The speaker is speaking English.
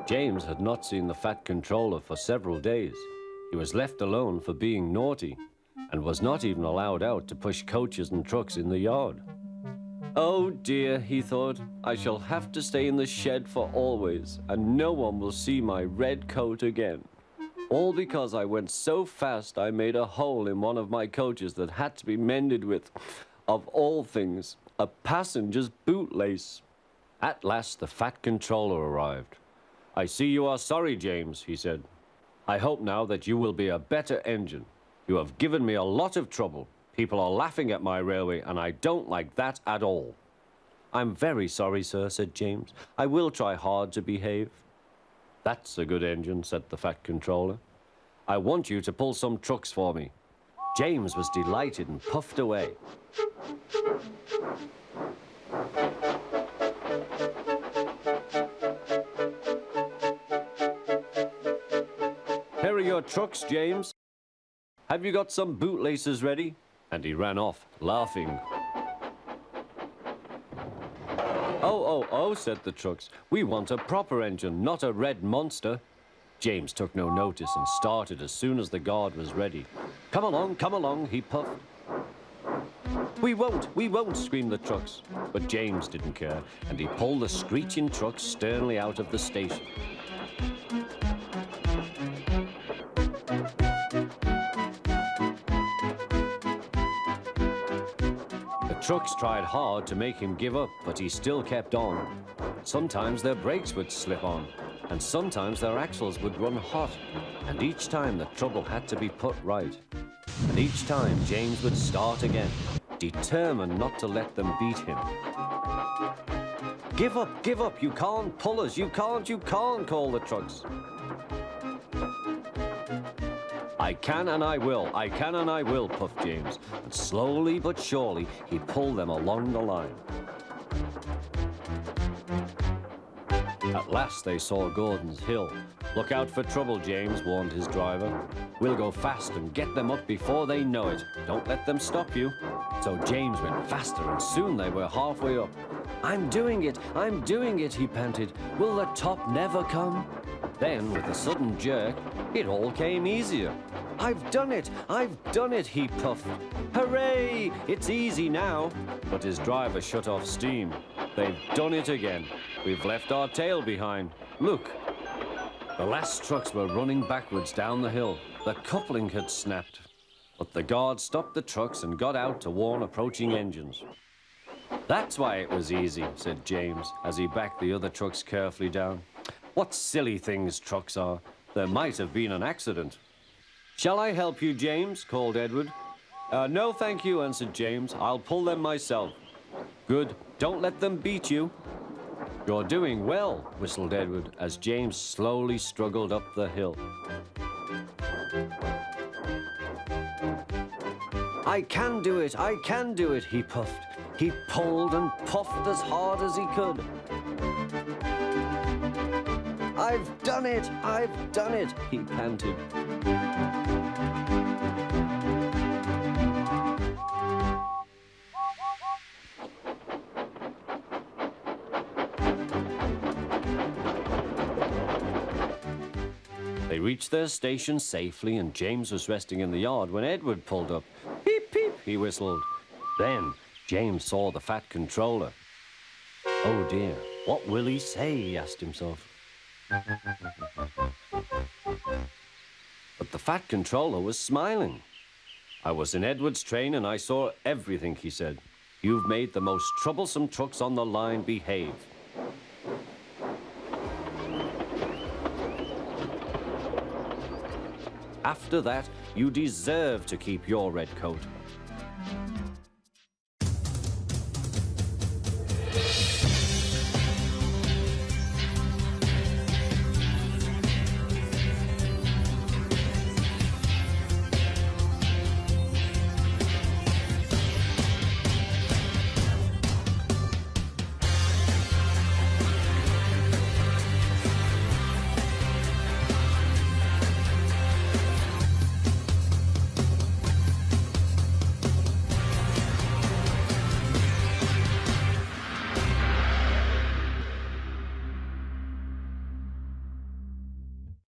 James had not seen the Fat Controller for several days. He was left alone for being naughty and was not even allowed out to push coaches and trucks in the yard. Oh dear, he thought, I shall have to stay in the shed for always, and no one will see my red coat again. All because I went so fast I made a hole in one of my coaches that had to be mended with, of all things, a passenger's bootlace. At last the Fat Controller arrived. I see you are sorry, James, he said. I hope now that you will be a better engine. You have given me a lot of trouble. People are laughing at my railway, and I don't like that at all. I'm very sorry, sir, said James. I will try hard to behave. That's a good engine, said the Fat Controller. I want you to pull some trucks for me. James was delighted and puffed away. Here are your trucks, James. Have you got some bootlaces ready? And he ran off, laughing. Oh, said the trucks. We want a proper engine, not a red monster. James took no notice and started as soon as the guard was ready. Come along, he puffed. We won't, screamed the trucks. But James didn't care, and he pulled the screeching trucks sternly out of the station. The trucks tried hard to make him give up, but he still kept on. Sometimes their brakes would slip on, and sometimes their axles would run hot, and each time the trouble had to be put right. And each time James would start again, determined not to let them beat him. Give up, you can't pull us, you can't, called the trucks. I can and I will, puffed James, and slowly but surely he pulled them along the line. At last they saw Gordon's Hill. Look out for trouble, James, warned his driver. We'll go fast and get them up before they know it. Don't let them stop you. So James went faster, and soon they were halfway up. I'm doing it, he panted. Will the top never come? Then, with a sudden jerk, it all came easier. I've done it, he puffed. Hooray! It's easy now. But his driver shut off steam. They've done it again. We've left our tail behind. Look. The last trucks were running backwards down the hill. The coupling had snapped. But the guard stopped the trucks and got out to warn approaching engines. That's why it was easy, said James, as he backed the other trucks carefully down. What silly things trucks are. There might have been an accident. Shall I help you, James? Called Edward. No, thank you, answered James. I'll pull them myself. Good. Don't let them beat you. You're doing well, whistled Edward, as James slowly struggled up the hill. I can do it, he puffed. He pulled and puffed as hard as he could. I've done it, he panted. They reached their station safely, and James was resting in the yard when Edward pulled up. Peep, peep, he whistled. Then James saw the Fat Controller. Oh dear, what will he say, he asked himself. But the Fat Controller was smiling. I was in Edward's train and I saw everything, he said. You've made the most troublesome trucks on the line behave. After that, you deserve to keep your red coat.